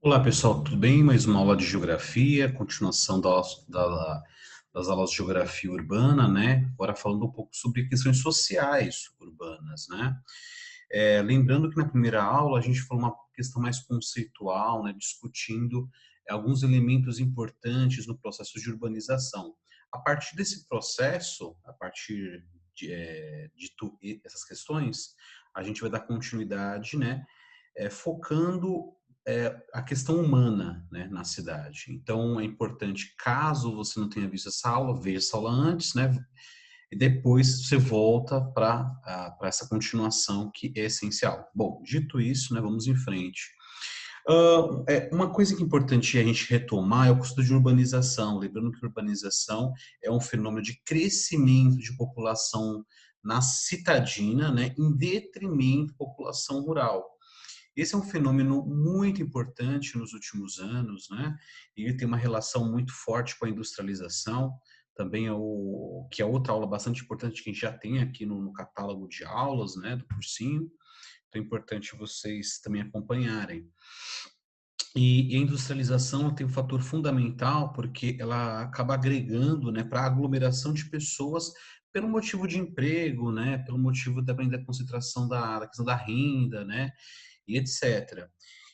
Olá pessoal, tudo bem? Mais uma aula de geografia, continuação das aulas de geografia urbana, né? Agora falando um pouco sobre questões sociais urbanas, né? Lembrando que na primeira aula a gente falou uma questão mais conceitual, né? Discutindo alguns elementos importantes no processo de urbanização. A partir desse processo, a partir de essas questões, a gente vai dar continuidade, né? Focando a questão humana, né, na cidade. Então, é importante, caso você não tenha visto essa aula, veja essa aula antes, né, e depois você volta para essa continuação que é essencial. Bom, dito isso, né, vamos em frente. Uma coisa que é importante a gente retomar é o custo de urbanização. Lembrando que urbanização é um fenômeno de crescimento de população na citadina, né, em detrimento da população rural. Esse é um fenômeno muito importante nos últimos anos, né? E ele tem uma relação muito forte com a industrialização. Também que é outra aula bastante importante que a gente já tem aqui no catálogo de aulas, né, do cursinho. Então é importante vocês também acompanharem. E a industrialização tem um fator fundamental porque ela acaba agregando, né, para a aglomeração de pessoas pelo motivo de emprego, né, pelo motivo também da concentração da questão da renda, né, e etc.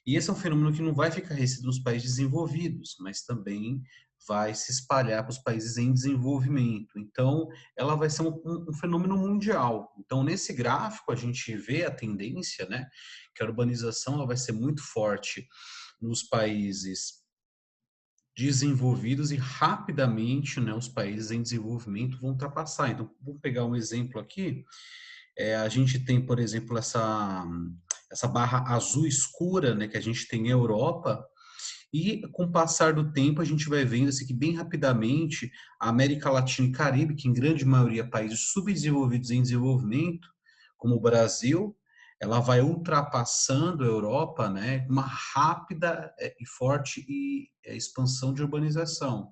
E esse é um fenômeno que não vai ficar restrito nos países desenvolvidos, mas também vai se espalhar para os países em desenvolvimento. Então, ela vai ser um fenômeno mundial. Então, nesse gráfico, a gente vê a tendência, né, que a urbanização ela vai ser muito forte nos países desenvolvidos e rapidamente, né, os países em desenvolvimento vão ultrapassar. Então, vou pegar um exemplo aqui. A gente tem, por exemplo, essa barra azul escura, né, que a gente tem na Europa, e com o passar do tempo a gente vai vendo assim, que bem rapidamente a América Latina e Caribe, que em grande maioria países subdesenvolvidos em desenvolvimento, como o Brasil, ela vai ultrapassando a Europa, né, com uma rápida e forte expansão de urbanização.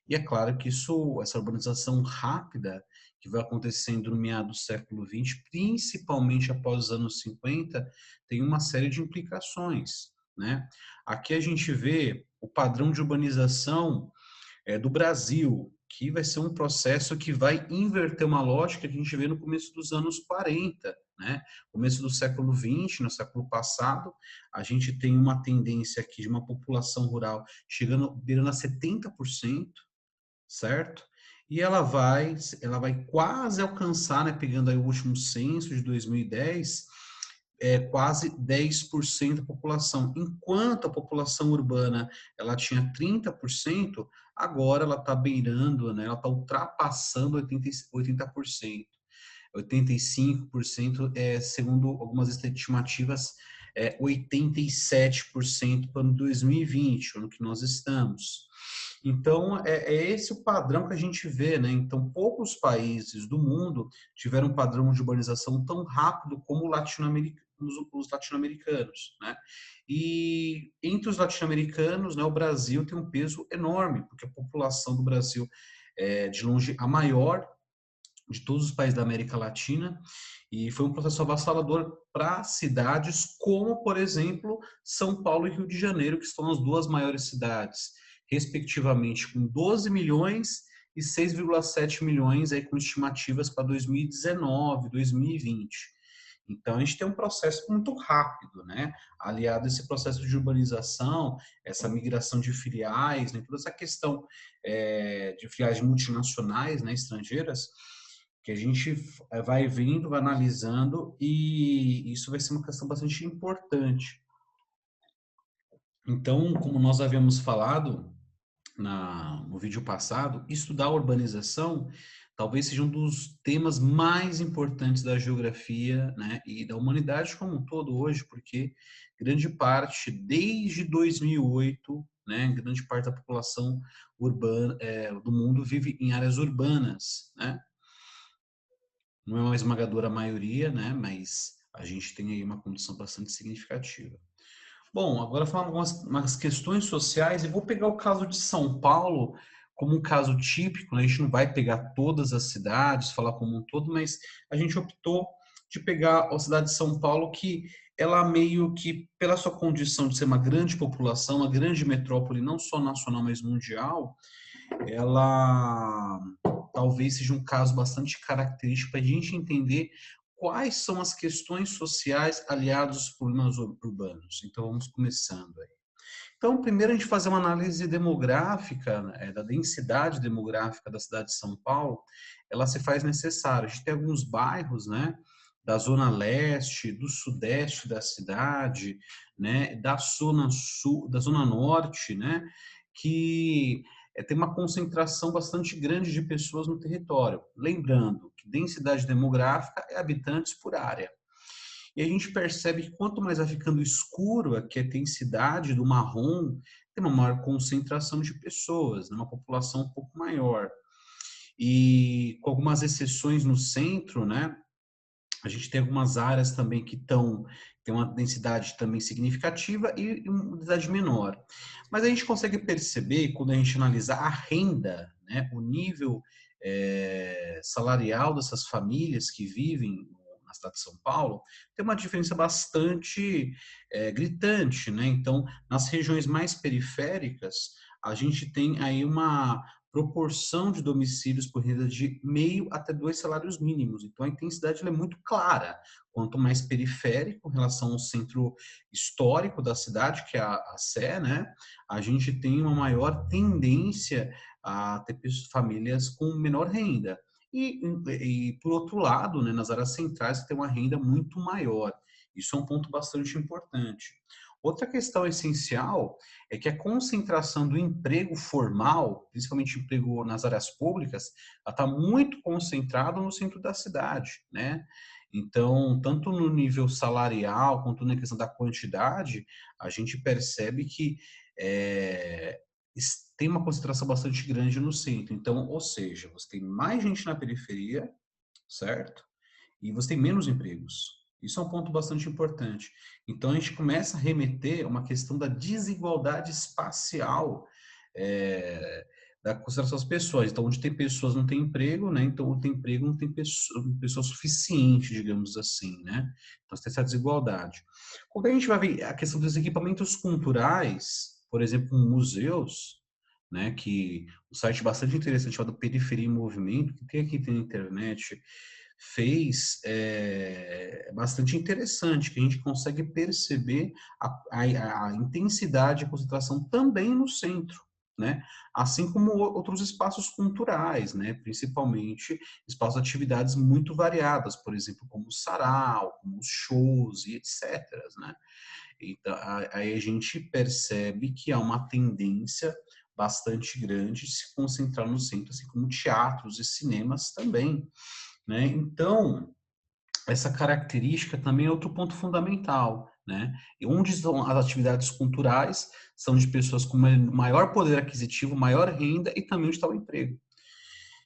E é claro que essa urbanização rápida que vai acontecendo no meado do século XX, principalmente após os anos 50, tem uma série de implicações, né? Aqui a gente vê o padrão de urbanização do Brasil, que vai ser um processo que vai inverter uma lógica que a gente vê no começo dos anos 40, né? Começo do século XX, no século passado, a gente tem uma tendência aqui de uma população rural chegando, beirando a 70%, certo? E ela vai quase alcançar, né, pegando aí o último censo de 2010, quase 10% da população. Enquanto a população urbana ela tinha 30%, agora ela está beirando, né, ela está ultrapassando 80%. 85%, segundo algumas estimativas, 87% para o ano 2020, ano que nós estamos. Então, é esse o padrão que a gente vê, né? Então, poucos países do mundo tiveram um padrão de urbanização tão rápido como os latino-americanos, né? E entre os latino-americanos, né, o Brasil tem um peso enorme, porque a população do Brasil é, de longe, a maior de todos os países da América Latina, e foi um processo avassalador para cidades como, por exemplo, São Paulo e Rio de Janeiro, que estão as duas maiores cidades, respectivamente com 12 milhões e 6,7 milhões aí com estimativas para 2019, 2020. Então, a gente tem um processo muito rápido, né? Aliado a esse processo de urbanização, essa migração de filiais, né? Toda essa questão de filiais multinacionais, né, estrangeiras, que a gente vai vendo, vai analisando, e isso vai ser uma questão bastante importante. Então, como nós havíamos falado no vídeo passado, estudar a urbanização talvez seja um dos temas mais importantes da geografia, né, e da humanidade como um todo hoje, porque grande parte, desde 2008, né, grande parte da população urbana do mundo vive em áreas urbanas, né? Não é uma esmagadora maioria, né? Mas a gente tem aí uma condição bastante significativa. Bom, agora falando algumas umas questões sociais, e vou pegar o caso de São Paulo como um caso típico, né? A gente não vai pegar todas as cidades, falar como um todo, mas a gente optou de pegar a cidade de São Paulo, que ela meio que, pela sua condição de ser uma grande população, uma grande metrópole, não só nacional, mas mundial, ela talvez seja um caso bastante característico para a gente entender quais são as questões sociais aliadas aos problemas urbanos. Então, vamos começando aí. Então, primeiro a gente fazer uma análise demográfica, né, da densidade demográfica da cidade de São Paulo, ela se faz necessária. A gente tem alguns bairros, né, da zona leste, do sudeste da cidade, né, da zona sul, da zona norte, né, que tem uma concentração bastante grande de pessoas no território. Lembrando que densidade demográfica é habitantes por área. E a gente percebe que quanto mais vai ficando escuro, que a intensidade do marrom, tem uma maior concentração de pessoas, né? Uma população um pouco maior. E com algumas exceções no centro, né? A gente tem algumas áreas também que tem uma densidade também significativa e uma densidade menor. Mas a gente consegue perceber, quando a gente analisa a renda, né, o nível salarial dessas famílias que vivem na cidade de São Paulo, tem uma diferença bastante gritante, né? Então, nas regiões mais periféricas, a gente tem aí uma proporção de domicílios por renda de meio até 2 salários mínimos. Então, a intensidade é muito clara. Quanto mais periférico em relação ao centro histórico da cidade, que é a Sé, né? A gente tem uma maior tendência a ter famílias com menor renda. Por outro lado, né, nas áreas centrais, tem uma renda muito maior. Isso é um ponto bastante importante. Outra questão essencial é que a concentração do emprego formal, principalmente emprego nas áreas públicas, está muito concentrada no centro da cidade, né? Então, tanto no nível salarial quanto na questão da quantidade, a gente percebe que é, tem uma concentração bastante grande no centro. Então, ou seja, você tem mais gente na periferia, certo? E você tem menos empregos. Isso é um ponto bastante importante. Então, a gente começa a remeter a uma questão da desigualdade espacial da consideração das pessoas. Então, onde tem pessoas não tem emprego, né? Então, onde tem emprego não tem pessoa suficiente, digamos assim, né? Então, você tem essa desigualdade. Quando a gente vai ver a questão dos equipamentos culturais, por exemplo, museus, né? Que um site bastante interessante chamado Periferia em Movimento, que tem aqui na internet, fez bastante interessante, que a gente consegue perceber a intensidade e a concentração também no centro, né? Assim como outros espaços culturais, né? Principalmente espaços de atividades muito variadas, por exemplo, como o sarau, como os shows e etc, né? Então, aí a gente percebe que há uma tendência bastante grande de se concentrar no centro, assim como teatros e cinemas também, né? Então, essa característica também é outro ponto fundamental, né? E onde são as atividades culturais, são de pessoas com maior poder aquisitivo, maior renda e também onde está o emprego.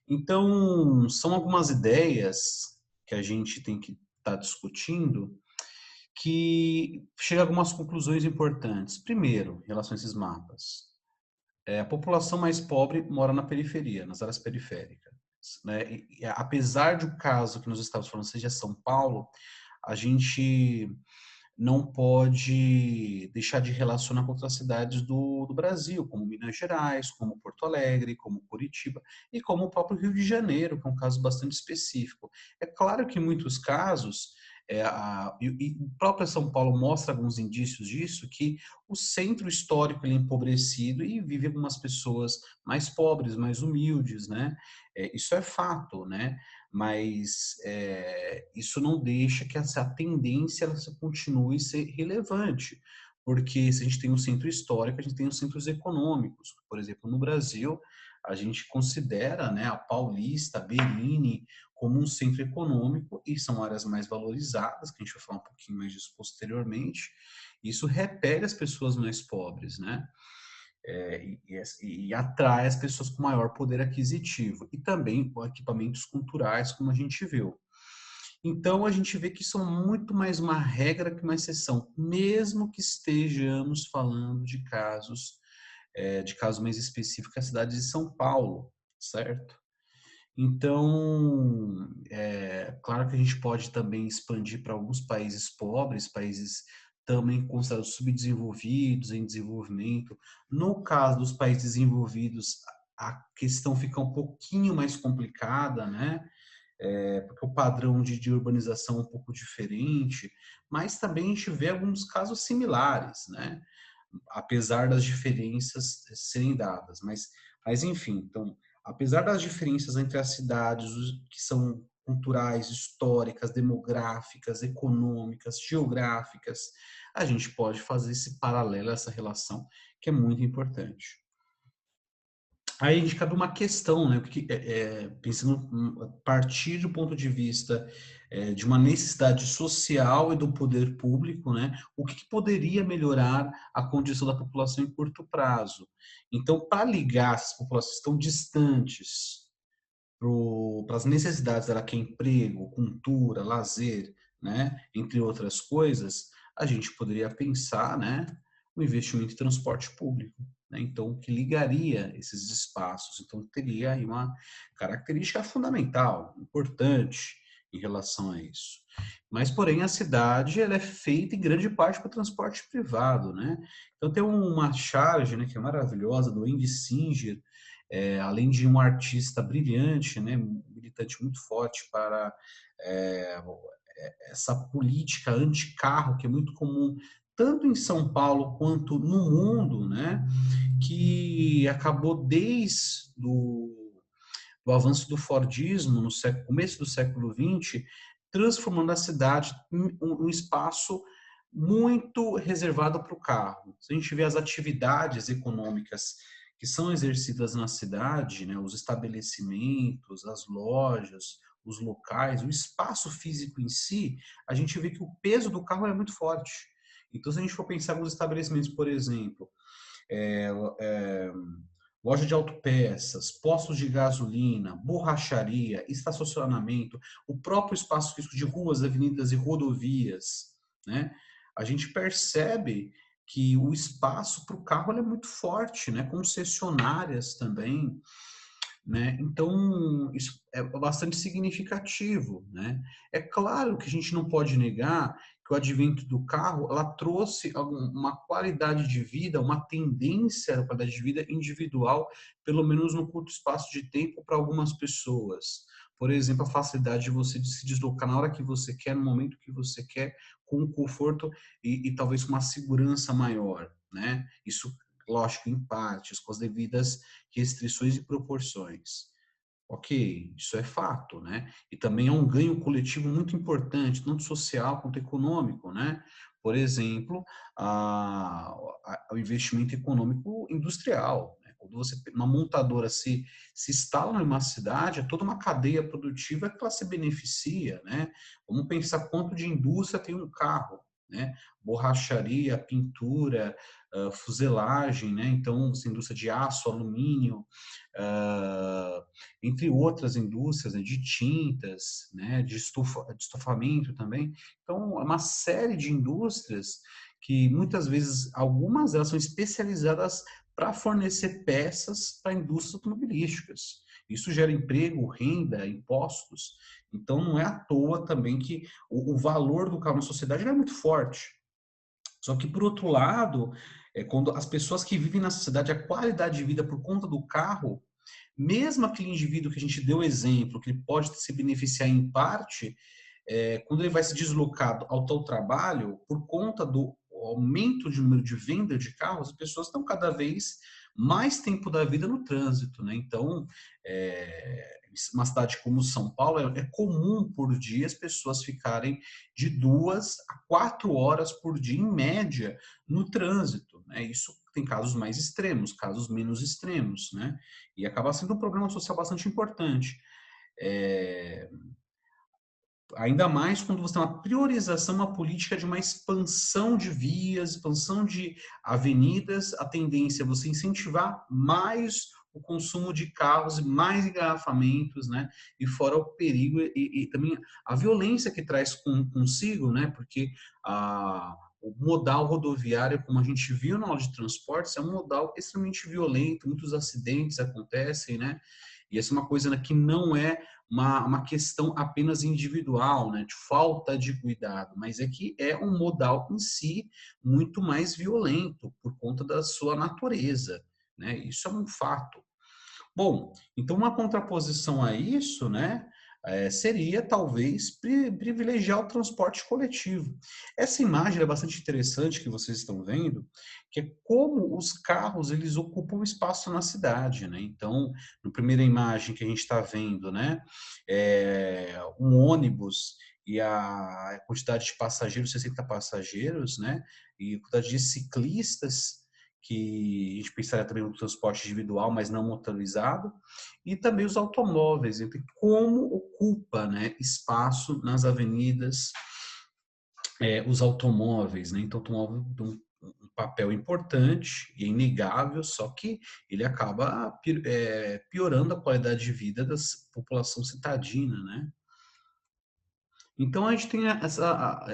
Então, são algumas ideias que a gente tem que estar discutindo que chega a algumas conclusões importantes. Primeiro, em relação a esses mapas, a população mais pobre mora na periferia, nas áreas periféricas, né? E apesar do caso que nós estamos falando seja São Paulo, a gente não pode deixar de relacionar com outras cidades do Brasil, como Minas Gerais, como Porto Alegre, como Curitiba e como o próprio Rio de Janeiro, que é um caso bastante específico. É claro que em muitos casos, e o próprio São Paulo mostra alguns indícios disso, que o centro histórico ele é empobrecido e vive algumas pessoas mais pobres, mais humildes, né? Isso é fato, né? Mas isso não deixa que essa tendência ela continue a ser relevante, porque se a gente tem um centro histórico, a gente tem os centros econômicos. Por exemplo, no Brasil, a gente considera, né, a Paulista, a Berrini, como um centro econômico e são áreas mais valorizadas, que a gente vai falar um pouquinho mais disso posteriormente. Isso repele as pessoas mais pobres, né? E atrai as pessoas com maior poder aquisitivo e também com equipamentos culturais, como a gente viu. Então, a gente vê que isso é muito mais uma regra que uma exceção, mesmo que estejamos falando de casos mais específicos, a cidade de São Paulo, certo? Então, claro que a gente pode também expandir para alguns países pobres, países também considerados subdesenvolvidos, em desenvolvimento. No caso dos países desenvolvidos, a questão fica um pouquinho mais complicada, né? Porque o padrão de urbanização é um pouco diferente, mas também a gente vê alguns casos similares, né? Apesar das diferenças serem dadas. Mas enfim, então, apesar das diferenças entre as cidades, que são culturais, históricas, demográficas, econômicas, geográficas, a gente pode fazer esse paralelo, essa relação, que é muito importante. Aí a gente cabe uma questão, né? Porque, pensando a partir do ponto de vista de uma necessidade social e do poder público, né? O que poderia melhorar a condição da população em curto prazo? Então, para ligar essas populações tão distantes para as necessidades dela, que é emprego, cultura, lazer, né? Entre outras coisas, a gente poderia pensar, né? O investimento em transporte público, né? Então, que ligaria esses espaços. Então, teria aí uma característica fundamental, importante em relação a isso. Mas, porém, a cidade ela é feita em grande parte para o transporte privado, né? Então, tem uma charge, né, que é maravilhosa, do Andy Singer, além de um artista brilhante, né, militante muito forte para é, essa política anti-carro, que é muito comum tanto em São Paulo quanto no mundo, né, que acabou desde do avanço do Fordismo no começo do século XX, transformando a cidade em um espaço muito reservado para o carro. Se a gente vê as atividades econômicas que são exercidas na cidade, né, os estabelecimentos, as lojas, os locais, o espaço físico em si, a gente vê que o peso do carro é muito forte. Então, se a gente for pensar nos estabelecimentos, por exemplo, é, é, loja de autopeças, postos de gasolina, borracharia, estacionamento, o próprio espaço físico de ruas, avenidas e rodovias, né? A gente percebe que o espaço para o carro é muito forte, né? Concessionárias também, né? Então, isso é bastante significativo, né? É claro que a gente não pode negar que o advento do carro, ela trouxe uma qualidade de vida, uma tendência à qualidade de vida individual, pelo menos no curto espaço de tempo, para algumas pessoas. Por exemplo, a facilidade de você se deslocar na hora que você quer, no momento que você quer, com um conforto e talvez com uma segurança maior, né? Isso, lógico, em partes, com as devidas restrições e proporções. Ok, isso é fato, né? E também é um ganho coletivo muito importante, tanto social quanto econômico, né? Por exemplo, o investimento econômico industrial, né? Quando uma montadora se instala numa cidade, é toda uma cadeia produtiva que ela se beneficia, né? Vamos pensar quanto de indústria tem um carro, né? Borracharia, pintura, fuselagem, né? Então, essa indústria de aço, alumínio, uh, entre outras indústrias, né, de tintas, né, de estofamento também. Então, é uma série de indústrias que muitas vezes, algumas delas são especializadas para fornecer peças para indústrias automobilísticas. Isso gera emprego, renda, impostos. Então, não é à toa também que o valor do carro na sociedade é muito forte. Só que, por outro lado, quando as pessoas que vivem na sociedade, a qualidade de vida por conta do carro, mesmo aquele indivíduo que a gente deu exemplo, que ele pode se beneficiar em parte, quando ele vai se deslocar ao tal trabalho, por conta do aumento de número de venda de carros, as pessoas estão cada vez mais tempo da vida no trânsito, né? Então, uma cidade como São Paulo, é comum por dia as pessoas ficarem de 2 a 4 horas por dia, em média, no trânsito, né? Isso tem casos mais extremos, casos menos extremos, né? E acaba sendo um problema social bastante importante. É, ainda mais quando você tem uma priorização, uma política de uma expansão de vias, expansão de avenidas, a tendência é você incentivar mais o consumo de carros e mais engarrafamentos, né? E fora o perigo e também a violência que traz consigo, né? Porque o modal rodoviário, como a gente viu na aula de transportes, é um modal extremamente violento, muitos acidentes acontecem, né? E essa é uma coisa, né, que não é uma questão apenas individual, né, de falta de cuidado, mas é que é um modal em si muito mais violento por conta da sua natureza, né? Isso é um fato. Bom, então uma contraposição a isso, né, seria talvez privilegiar o transporte coletivo. Essa imagem é bastante interessante que vocês estão vendo, que é como os carros eles ocupam espaço na cidade, né? Então, na primeira imagem que a gente está vendo, né, um ônibus e a quantidade de passageiros, 60 passageiros, né, e a quantidade de ciclistas que a gente pensaria também no transporte individual, mas não motorizado, e também os automóveis, então, como ocupa, né, espaço nas avenidas, os automóveis, né? Então, o automóvel tem um papel importante e é inegável, só que ele acaba piorando a qualidade de vida da população citadina, né? Então a gente tem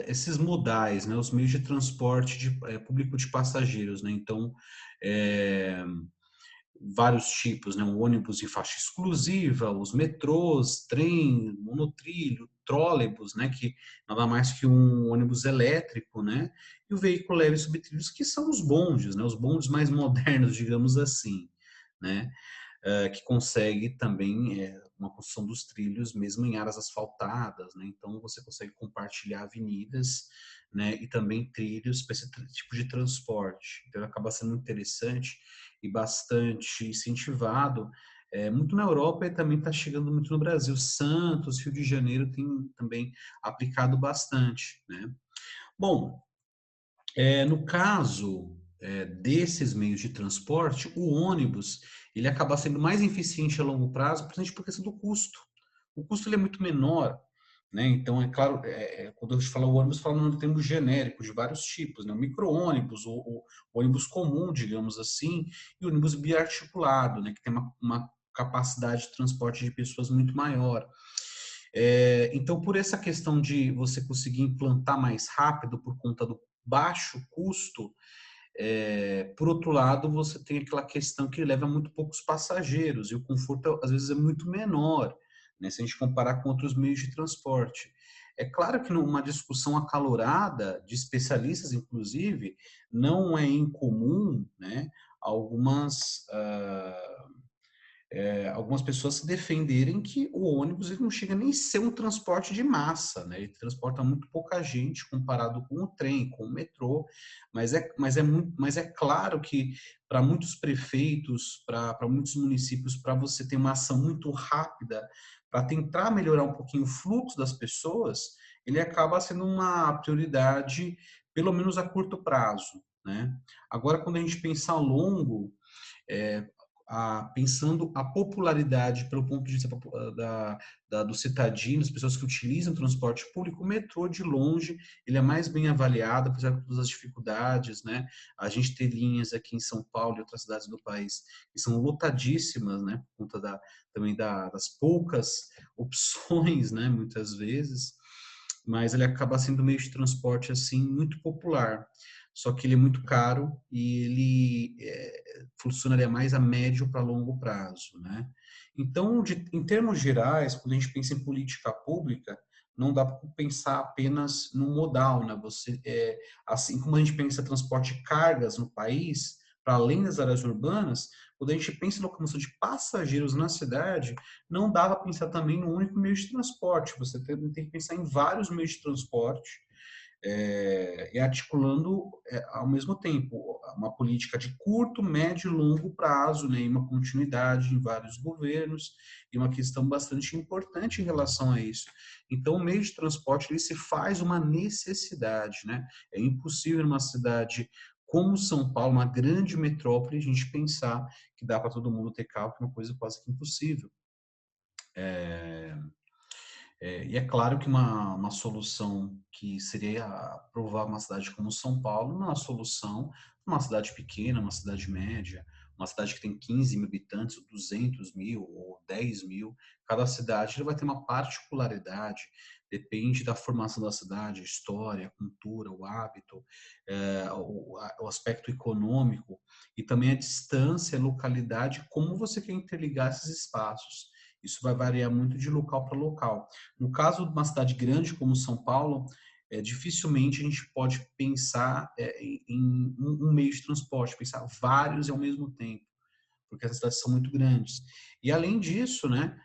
esses modais, né, os meios de transporte público de passageiros, né? Então, é, vários tipos, né? O ônibus em faixa exclusiva, os metrôs, trem, monotrilho, trólebus, né? Que nada mais que um ônibus elétrico, né? E o veículo leve e subtrilhos, que são os bondes, né? Os bondes mais modernos, digamos assim, né? Que consegue também uma construção dos trilhos mesmo em áreas asfaltadas, né? Então você consegue compartilhar avenidas, né? E também trilhos para esse tipo de transporte. Então acaba sendo interessante e bastante incentivado. Muito na Europa e também está chegando muito no Brasil. Santos, Rio de Janeiro tem também aplicado bastante, né? Bom, no caso desses meios de transporte, o ônibus ele acaba sendo mais eficiente a longo prazo, principalmente por questão do custo. O custo ele é muito menor, né? Então, é claro, quando a gente fala o ônibus, falando no termo genérico, de vários tipos, né? O micro-ônibus, o ônibus comum, digamos assim, e o ônibus biarticulado, né? Que tem uma capacidade de transporte de pessoas muito maior. Então, por essa questão de você conseguir implantar mais rápido por conta do baixo custo, por outro lado, você tem aquela questão que leva muito poucos passageiros e o conforto às vezes é muito menor, né, se a gente comparar com outros meios de transporte. É claro que numa discussão acalorada, de especialistas inclusive, não é incomum, né, algumas algumas pessoas se defenderem que o ônibus ele não chega nem a ser um transporte de massa, né? Ele transporta muito pouca gente comparado com o trem, com o metrô, mas é claro que para muitos prefeitos, para muitos municípios, para você ter uma ação muito rápida, para tentar melhorar um pouquinho o fluxo das pessoas, ele acaba sendo uma prioridade, pelo menos a curto prazo, né? Agora, quando a gente pensa a longo, é, pensando a popularidade pelo ponto de vista dos citadinos, pessoas que utilizam o transporte público, o metrô, de longe, ele é mais bem avaliado, apesar de todas as dificuldades, né? A gente tem linhas aqui em São Paulo e outras cidades do país que são lotadíssimas, né? Por conta também das poucas opções, né? Muitas vezes, mas ele acaba sendo um meio de transporte, assim, muito popular. Só que ele é muito caro e ele funcionaria mais a médio para longo prazo, né? Então, em termos gerais, quando a gente pensa em política pública, não dá para pensar apenas no modal, né? Assim como a gente pensa em transporte de cargas no país, para além das áreas urbanas, quando a gente pensa em locomoção de passageiros na cidade, não dá para pensar também no único meio de transporte. Você tem que pensar em vários meios de transporte e articulando ao mesmo tempo uma política de curto, médio e longo prazo, né, e uma continuidade em vários governos, e uma questão bastante importante em relação a isso. Então, o meio de transporte ele se faz uma necessidade, né? É impossível numa cidade como São Paulo, uma grande metrópole, a gente pensar que dá para todo mundo ter carro, que é uma coisa quase que impossível. E é claro que uma solução que seria aprovar uma cidade como São Paulo não é uma solução uma cidade pequena, uma cidade média, uma cidade que tem 15 mil habitantes, ou 200 mil, ou 10 mil. Cada cidade vai ter uma particularidade, depende da formação da cidade, a história, a cultura, o hábito, o aspecto econômico e também a distância, a localidade, como você quer interligar esses espaços. Isso vai variar muito de local para local. No caso de uma cidade grande como São Paulo, dificilmente a gente pode pensar em um meio de transporte, pensar vários ao mesmo tempo, porque as cidades são muito grandes. E além disso, né,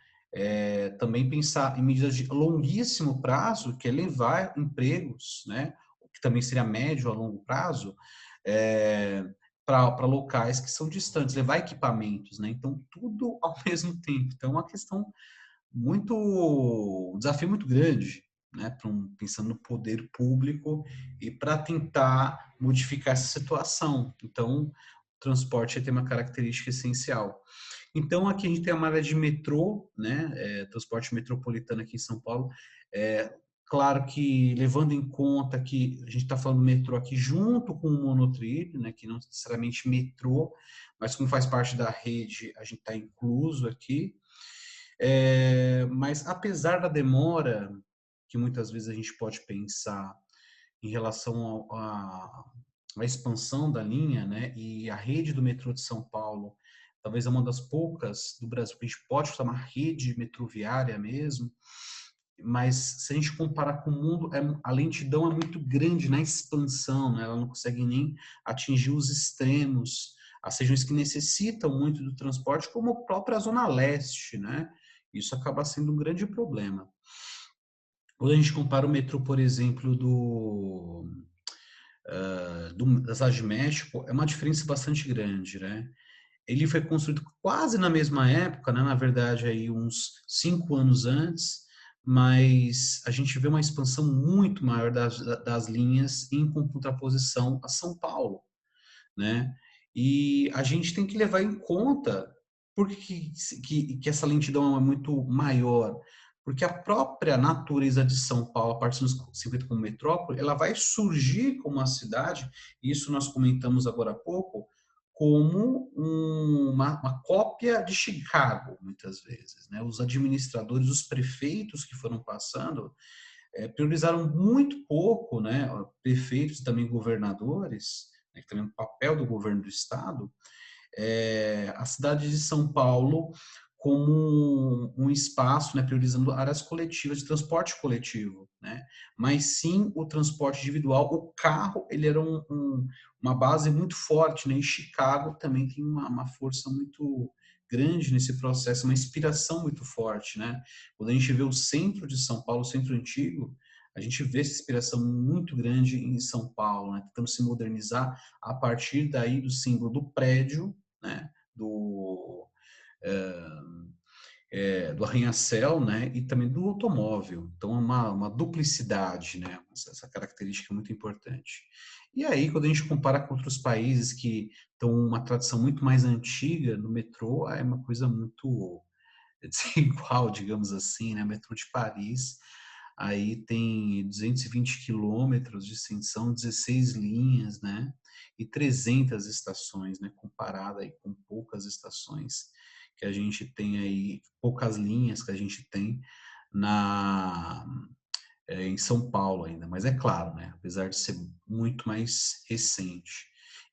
também pensar em medidas de longuíssimo prazo, que é levar empregos, né, que também seria médio a longo prazo, para locais que são distantes, levar equipamentos, né? Então, tudo ao mesmo tempo. Então, é uma questão um desafio muito grande, né, pensando no poder público e para tentar modificar essa situação. Então, o transporte tem uma característica essencial. Então, aqui a gente tem uma área de metrô, né, transporte metropolitano aqui em São Paulo. Claro que levando em conta que a gente está falando metrô aqui junto com o monotrilho, né, que não necessariamente metrô, mas como faz parte da rede, a gente está incluso aqui. Mas apesar da demora, que muitas vezes a gente pode pensar em relação à expansão da linha, né, e a rede do metrô de São Paulo, talvez é uma das poucas do Brasil que a gente pode chamar rede metroviária mesmo, mas se a gente comparar com o mundo, a lentidão é muito grande na expansão, né, ela não consegue nem atingir os extremos, as regiões que necessitam muito do transporte, como a própria Zona Leste, né? Isso acaba sendo um grande problema. Quando a gente compara o metrô, por exemplo, da cidade de México, é uma diferença bastante grande, né? Ele foi construído quase na mesma época, né? Na verdade, aí uns 5 anos antes, mas a gente vê uma expansão muito maior das linhas em contraposição a São Paulo, né? E a gente tem que levar em conta por que essa lentidão é muito maior, porque a própria natureza de São Paulo, a partir dos 50 como metrópole, ela vai surgir como uma cidade, e isso nós comentamos agora há pouco, como uma cópia de Chicago, muitas vezes, né? Os administradores, os prefeitos que foram passando, priorizaram muito pouco, né? Prefeitos e também governadores, né, que também é um papel do governo do estado, a cidade de São Paulo como um espaço, né, priorizando áreas coletivas de transporte coletivo, né? Mas sim o transporte individual, o carro, ele era uma base muito forte, né? E Chicago também tem uma força muito grande nesse processo, uma inspiração muito forte, né? Quando a gente vê o centro de São Paulo, o centro antigo, a gente vê essa inspiração muito grande em São Paulo, né? Tentando se modernizar a partir daí do símbolo do prédio, né? Do arranha-céu, né, e também do automóvel. Então, é uma duplicidade, né, essa característica é muito importante. E aí, quando a gente compara com outros países que estão uma tradição muito mais antiga no metrô, é uma coisa muito desigual, digamos assim, né, o metrô de Paris, aí tem 220 quilômetros de extensão, 16 linhas, né, e 300 estações, né, comparada aí com poucas estações que a gente tem aí, poucas linhas que a gente tem na em São Paulo ainda, mas é claro, né, apesar de ser muito mais recente.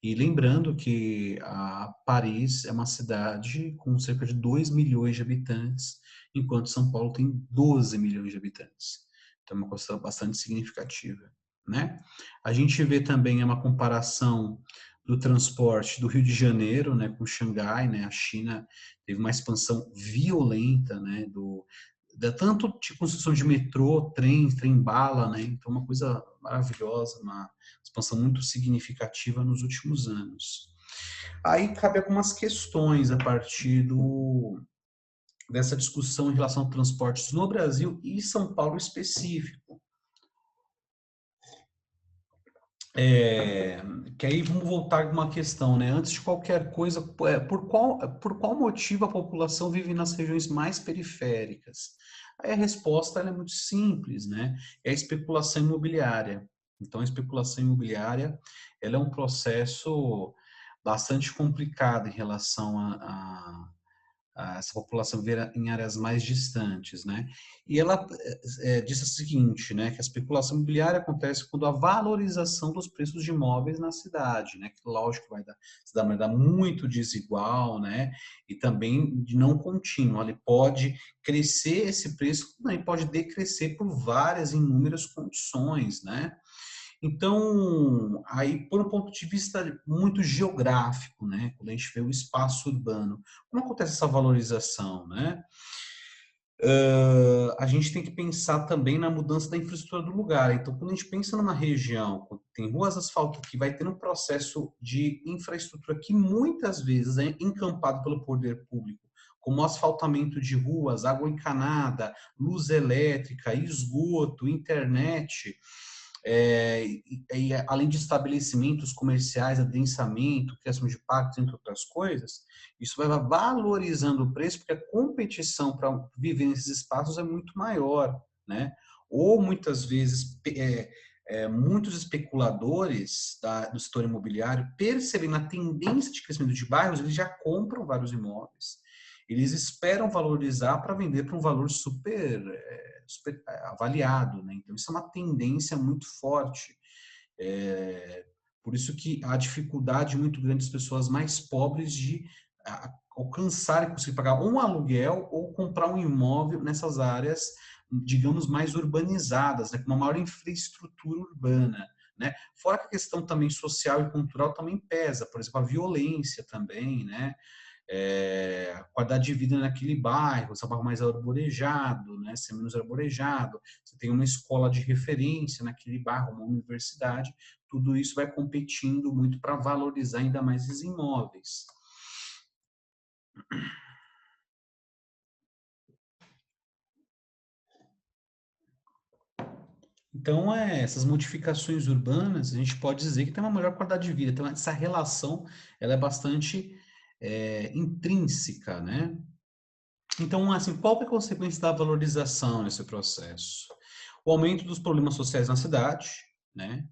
E lembrando que a Paris é uma cidade com cerca de 2 milhões de habitantes, enquanto São Paulo tem 12 milhões de habitantes. Então é uma coisa bastante significativa, né? A gente vê também uma comparação do transporte do Rio de Janeiro, né, com Xangai, né? A China teve uma expansão violenta, né, tanto de construção de metrô, trem-bala, né? Então, uma coisa maravilhosa, uma expansão muito significativa nos últimos anos. Aí cabe algumas questões a partir dessa discussão em relação a transportes no Brasil e São Paulo específico. É, que aí vamos voltar a uma questão, né? Antes de qualquer coisa, por qual motivo a população vive nas regiões mais periféricas? Aí a resposta ela é muito simples, né? É a especulação imobiliária. Então, a especulação imobiliária ela é um processo bastante complicado em relação a essa população viver em áreas mais distantes, né? E ela diz o seguinte, né, que a especulação imobiliária acontece quando a valorização dos preços de imóveis na cidade, né, que lógico que vai dar, se dá uma maneira muito desigual, né, e também de não contínua. Ele pode crescer esse preço, também pode decrescer por várias inúmeras condições, né? Então, aí, por um ponto de vista muito geográfico, né, quando a gente vê o espaço urbano, como acontece essa valorização, né? A gente tem que pensar também na mudança da infraestrutura do lugar. Então, quando a gente pensa numa região, quando tem ruas asfalto que vai ter um processo de infraestrutura que muitas vezes é encampado pelo poder público, como asfaltamento de ruas, água encanada, luz elétrica, esgoto, internet, além de estabelecimentos comerciais, adensamento, criação de parques, entre outras coisas, isso vai valorizando o preço, porque a competição para viver nesses espaços é muito maior, né? Ou muitas vezes muitos especuladores do setor imobiliário, percebendo a tendência de crescimento de bairros, eles já compram vários imóveis. Eles esperam valorizar para vender para um valor super avaliado, né? Então, isso é uma tendência muito forte. Por isso que há dificuldade muito grande das pessoas mais pobres de alcançarem, conseguir pagar um aluguel ou comprar um imóvel nessas áreas, digamos, mais urbanizadas, né? Com uma maior infraestrutura urbana. Né? Fora que a questão também social e cultural também pesa, por exemplo, a violência também, né? A qualidade de vida naquele bairro, se é um bairro mais arborejado, né, se é menos arborejado, você tem uma escola de referência naquele bairro, uma universidade, tudo isso vai competindo muito para valorizar ainda mais esses imóveis. Então, essas modificações urbanas, a gente pode dizer que tem uma melhor qualidade de vida. Então, essa relação, ela é bastante intrínseca, né? Então, assim, qual que é a consequência da valorização nesse processo? O aumento dos problemas sociais na cidade, né?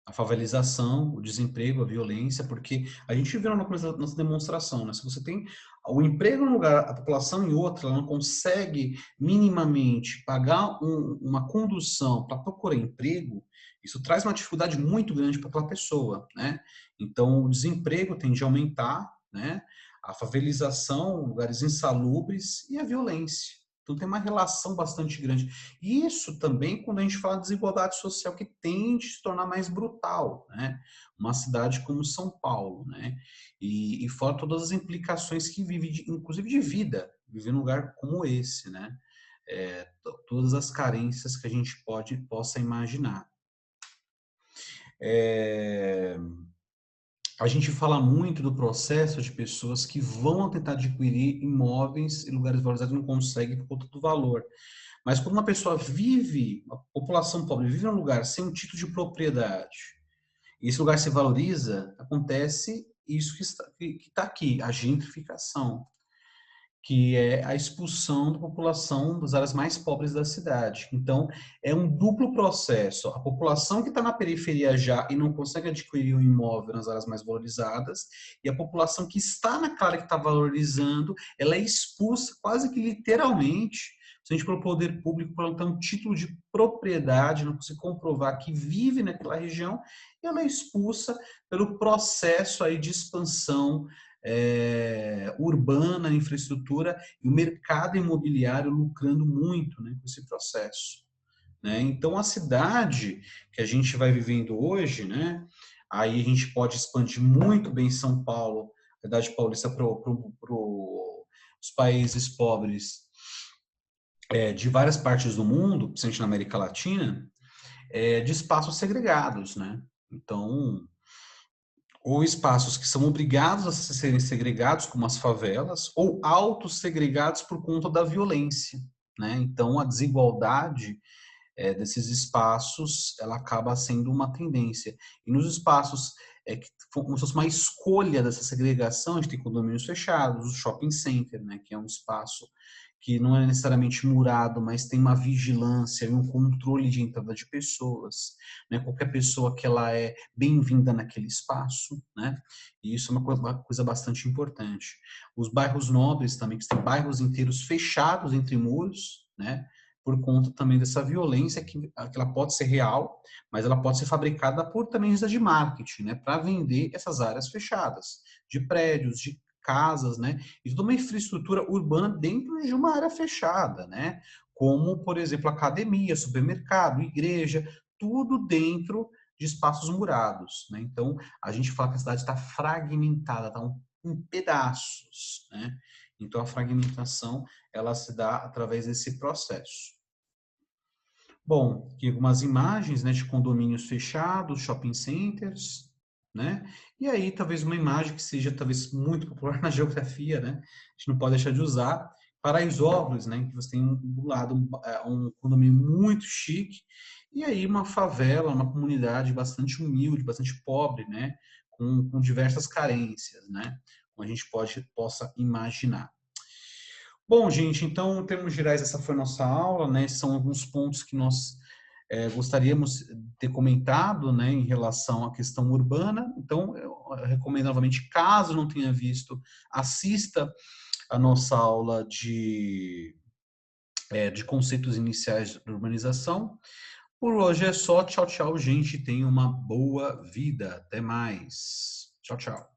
A favelização, o desemprego, a violência, porque a gente viu nossa demonstração, né? Se você tem o emprego em um lugar, a população em outro, ela não consegue minimamente pagar uma condução para procurar emprego, isso traz uma dificuldade muito grande para aquela pessoa, né? Então, o desemprego tende a aumentar, né? A favelização, lugares insalubres e a violência. Então, tem uma relação bastante grande. E isso também quando a gente fala de desigualdade social que tende a se tornar mais brutal, né? Uma cidade como São Paulo, né? E fora todas as implicações que vive, inclusive de vida, viver num lugar como esse, né? Todas as carências que a gente possa imaginar. A gente fala muito do processo de pessoas que vão tentar adquirir imóveis em lugares valorizados e não conseguem por conta do valor. Mas quando uma pessoa vive, a população pobre vive em um lugar sem um título de propriedade, e esse lugar se valoriza, acontece isso que está aqui, a gentrificação, que é a expulsão da população das áreas mais pobres da cidade. Então, é um duplo processo. A população que está na periferia já e não consegue adquirir um imóvel nas áreas mais valorizadas, e a população que está naquela área que está valorizando, ela é expulsa quase que literalmente, se a gente for o poder público para ela ter um título de propriedade, não conseguir comprovar que vive naquela região, ela é expulsa pelo processo aí de expansão urbana, infraestrutura e o mercado imobiliário lucrando muito, né, com esse processo. Né? Então, a cidade que a gente vai vivendo hoje, né, aí a gente pode expandir muito bem São Paulo, a cidade paulista, para os países pobres de várias partes do mundo, principalmente na América Latina, de espaços segregados. Né? Então, ou espaços que são obrigados a serem segregados, como as favelas, ou autossegregados por conta da violência, né? Então, a desigualdade desses espaços, ela acaba sendo uma tendência. E nos espaços que como se fosse uma escolha dessa segregação, a gente tem condomínios fechados, o shopping center, né? Que é um espaço que não é necessariamente murado, mas tem uma vigilância e um controle de entrada de pessoas, né? Qualquer pessoa que ela é bem-vinda naquele espaço, né? E isso é uma coisa bastante importante. Os bairros nobres também, que tem bairros inteiros fechados entre muros, né? Por conta também dessa violência que ela pode ser real, mas ela pode ser fabricada por também de marketing, né? Para vender essas áreas fechadas, de prédios, de casas, né? E toda uma infraestrutura urbana dentro de uma área fechada, né? Como, por exemplo, academia, supermercado, igreja, tudo dentro de espaços murados, né? Então, a gente fala que a cidade está fragmentada, está em pedaços, né? Então, a fragmentação, ela se dá através desse processo. Bom, aqui algumas imagens, né, de condomínios fechados, shopping centers, né? E aí, talvez uma imagem que seja talvez muito popular na geografia, né? A gente não pode deixar de usar. Paraisópolis, né? Que você tem do lado um condomínio muito chique e aí uma favela, uma comunidade bastante humilde, bastante pobre, né? Com diversas carências, né? Como a gente possa imaginar. Bom, gente, então, em termos gerais, essa foi a nossa aula, né? São alguns pontos que nós gostaríamos de ter comentado, né, em relação à questão urbana. Então, eu recomendo novamente, caso não tenha visto, assista a nossa aula de conceitos iniciais de urbanização. Por hoje é só. Tchau, tchau, gente. Tenha uma boa vida. Até mais. Tchau, tchau.